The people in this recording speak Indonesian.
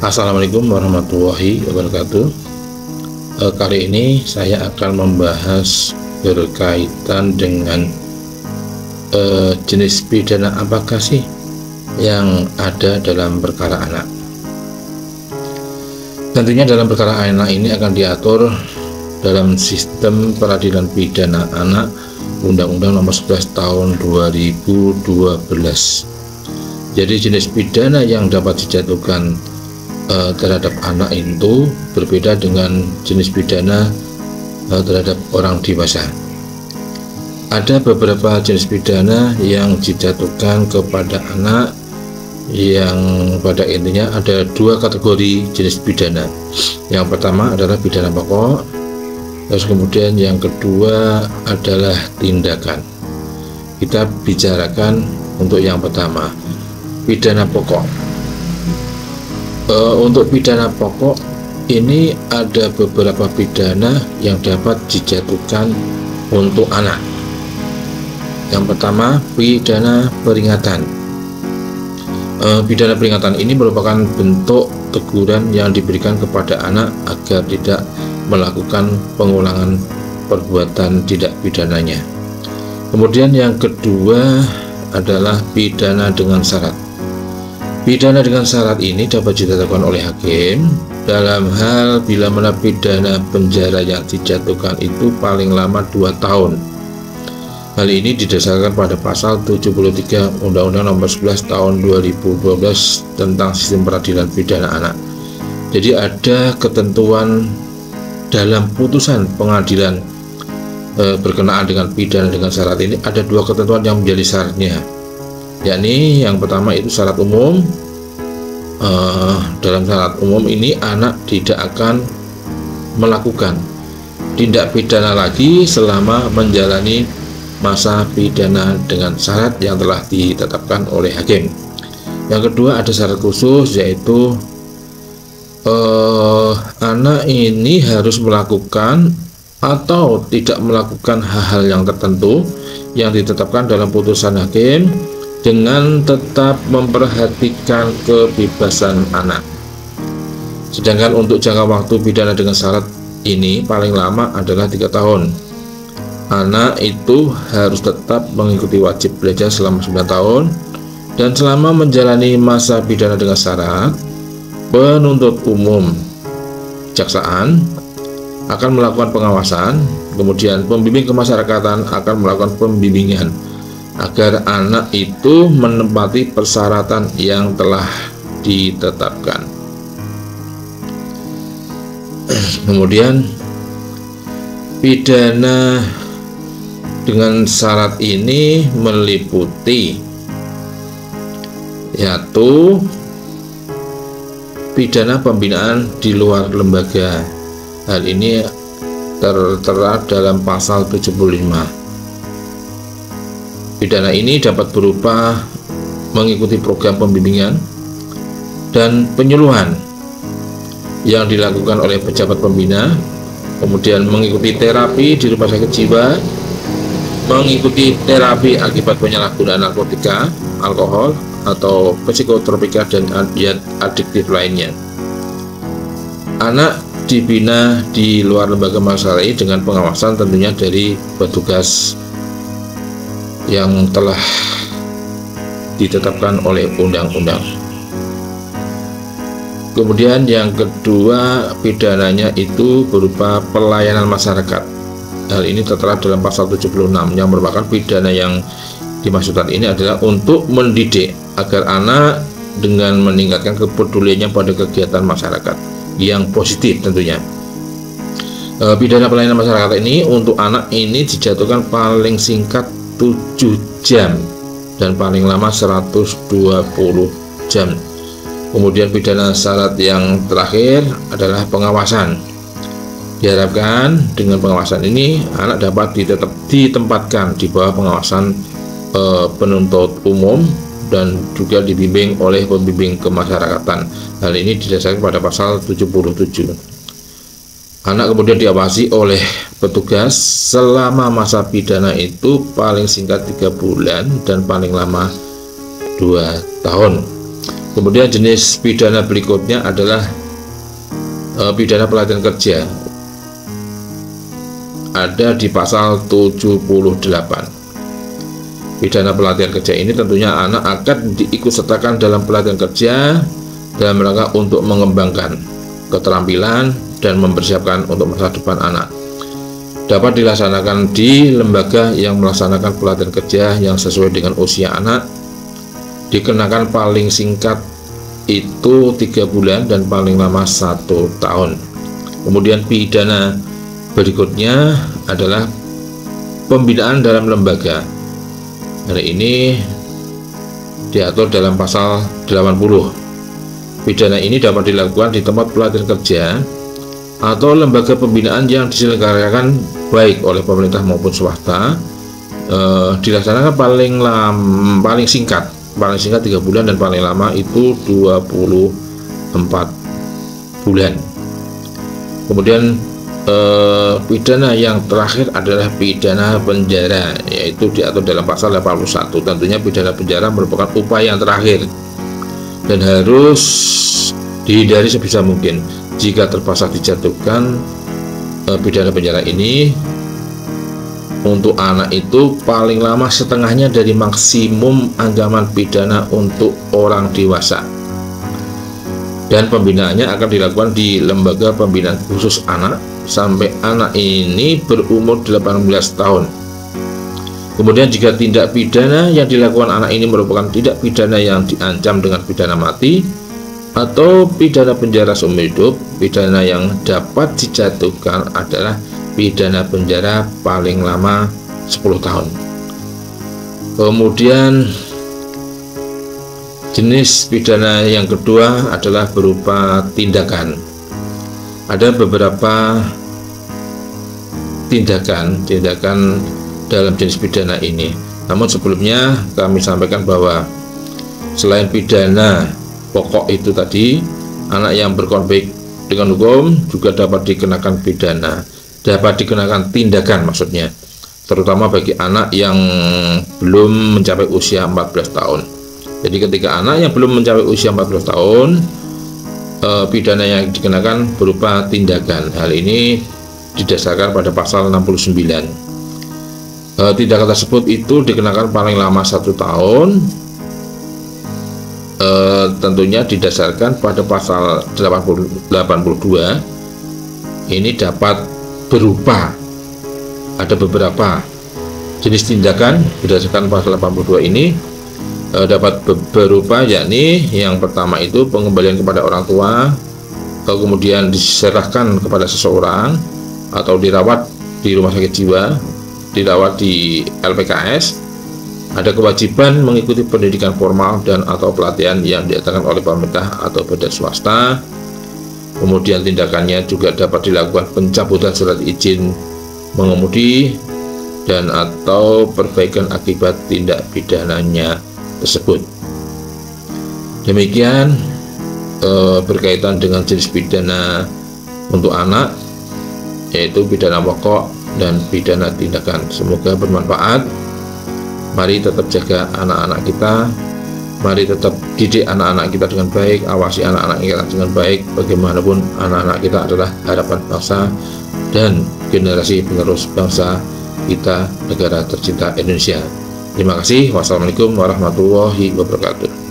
Assalamualaikum warahmatullahi wabarakatuh. Kali ini saya akan membahas berkaitan dengan jenis pidana apakah sih yang ada dalam perkara anak. Tentunya dalam perkara anak ini akan diatur dalam sistem peradilan pidana anak Undang-Undang Nomor 11 Tahun 2012. Jadi jenis pidana yang dapat dijatuhkan terhadap anak itu berbeda dengan jenis pidana terhadap orang dewasa. Ada beberapa jenis pidana yang dijatuhkan kepada anak yang pada intinya ada dua kategori jenis pidana. Yang pertama adalah pidana pokok, terus kemudian yang kedua adalah tindakan. Kita bicarakan untuk yang pertama, pidana pokok. Untuk pidana pokok ini ada beberapa pidana yang dapat dijatuhkan untuk anak. Yang pertama, pidana peringatan. Pidana peringatan ini merupakan bentuk teguran yang diberikan kepada anak agar tidak melakukan pengulangan perbuatan tidak pidananya. Kemudian yang kedua adalah pidana dengan syarat. Pidana dengan syarat ini dapat ditetapkan oleh hakim dalam hal bila mana pidana penjara yang dijatuhkan itu paling lama 2 tahun. Hal ini didasarkan pada pasal 73 Undang-Undang Nomor 11 Tahun 2012 tentang sistem peradilan pidana anak. Jadi ada ketentuan dalam putusan pengadilan berkenaan dengan pidana dengan syarat ini, ada dua ketentuan yang menjadi syaratnya, yakni yang pertama itu syarat umum. Dalam syarat umum ini anak tidak akan melakukan tindak pidana lagi selama menjalani masa pidana dengan syarat yang telah ditetapkan oleh hakim. Yang kedua ada syarat khusus, yaitu anak ini harus melakukan atau tidak melakukan hal-hal yang tertentu yang ditetapkan dalam putusan hakim dengan tetap memperhatikan kebebasan anak. Sedangkan untuk jangka waktu pidana dengan syarat ini paling lama adalah 3 tahun. Anak itu harus tetap mengikuti wajib belajar selama 9 tahun, dan selama menjalani masa pidana dengan syarat, penuntut umum kejaksaan akan melakukan pengawasan, kemudian pembimbing kemasyarakatan akan melakukan pembimbingan agar anak itu menepati persyaratan yang telah ditetapkan. Kemudian pidana dengan syarat ini meliputi yaitu pidana pembinaan di luar lembaga. Hal ini tertera dalam pasal 75. Pidana ini dapat berupa mengikuti program pembimbingan dan penyuluhan yang dilakukan oleh pejabat pembina, kemudian mengikuti terapi di rumah sakit jiwa, mengikuti terapi akibat penyalahgunaan narkotika, alkohol, atau psikotropika dan adiktif lainnya. Anak dibina di luar lembaga masyarakat dengan pengawasan tentunya dari petugas yang telah ditetapkan oleh undang-undang. Kemudian yang kedua pidananya itu berupa pelayanan masyarakat. Hal ini tertera dalam pasal 76 yang merupakan pidana yang dimaksudkan ini adalah untuk mendidik agar anak dengan meningkatkan kepeduliannya pada kegiatan masyarakat yang positif tentunya. Pidana pelayanan masyarakat ini untuk anak ini dijatuhkan paling singkat 7 jam dan paling lama 120 jam. Kemudian pidana syarat yang terakhir adalah pengawasan. Diharapkan dengan pengawasan ini anak dapat ditempatkan di bawah pengawasan penuntut umum dan juga dibimbing oleh pembimbing kemasyarakatan. Hal ini didasarkan pada pasal 77. Anak kemudian diawasi oleh petugas selama masa pidana itu paling singkat 3 bulan dan paling lama 2 tahun. Kemudian jenis pidana berikutnya adalah pidana pelatihan kerja. Ada di pasal 78. Pidana pelatihan kerja ini tentunya anak akan diikutsertakan dalam pelatihan kerja dalam rangka untuk mengembangkan keterampilan dan mempersiapkan untuk masa depan anak. Dapat dilaksanakan di lembaga yang melaksanakan pelatihan kerja yang sesuai dengan usia anak. Dikenakan paling singkat itu 3 bulan dan paling lama 1 tahun. Kemudian pidana berikutnya adalah pembinaan dalam lembaga. Hari ini diatur dalam pasal 80. Pidana ini dapat dilakukan di tempat pelatihan kerja atau lembaga pembinaan yang diselenggarakan baik oleh pemerintah maupun swasta. Dilaksanakan paling singkat 3 bulan dan paling lama itu 24 bulan. Kemudian pidana yang terakhir adalah pidana penjara, yaitu diatur dalam pasal 81. Tentunya pidana penjara merupakan upaya yang terakhir dan harus dihindari sebisa mungkin. Jika terpaksa dijatuhkan pidana penjara ini, untuk anak itu paling lama setengahnya dari maksimum ancaman pidana untuk orang dewasa. Dan pembinaannya akan dilakukan di lembaga pembinaan khusus anak sampai anak ini berumur 18 tahun. Kemudian jika tindak pidana yang dilakukan anak ini merupakan tindak pidana yang diancam dengan pidana mati atau pidana penjara seumur hidup, pidana yang dapat dijatuhkan adalah pidana penjara paling lama 10 tahun. Kemudian jenis pidana yang kedua adalah berupa tindakan. Ada beberapa tindakan dalam jenis pidana ini. Namun sebelumnya kami sampaikan bahwa selain pidana pokok itu tadi, anak yang berkonflik dengan hukum juga dapat dikenakan pidana. Dapat dikenakan tindakan maksudnya, terutama bagi anak yang belum mencapai usia 14 tahun. Jadi ketika anak yang belum mencapai usia 14 tahun, pidana yang dikenakan berupa tindakan. Hal ini didasarkan pada pasal 69. Tindakan tersebut itu dikenakan paling lama 1 tahun, tentunya didasarkan pada pasal 82. Ini dapat berupa, ada beberapa jenis tindakan berdasarkan pasal 82 ini, dapat berupa, yakni yang pertama itu pengembalian kepada orang tua, kemudian diserahkan kepada seseorang atau dirawat di rumah sakit jiwa, dirawat di LPKS. Ada kewajiban mengikuti pendidikan formal dan atau pelatihan yang diadakan oleh pemerintah atau badan swasta. Kemudian tindakannya juga dapat dilakukan pencabutan surat izin mengemudi dan atau perbaikan akibat tindak pidananya tersebut. Demikian berkaitan dengan jenis pidana untuk anak, yaitu pidana pokok dan pidana tindakan. Semoga bermanfaat. Mari tetap jaga anak-anak kita. Mari tetap didik anak-anak kita dengan baik, awasi anak-anak kita dengan baik. Bagaimanapun anak-anak kita adalah harapan bangsa dan generasi penerus bangsa kita, negara tercinta Indonesia. Terima kasih. Wassalamualaikum warahmatullahi wabarakatuh.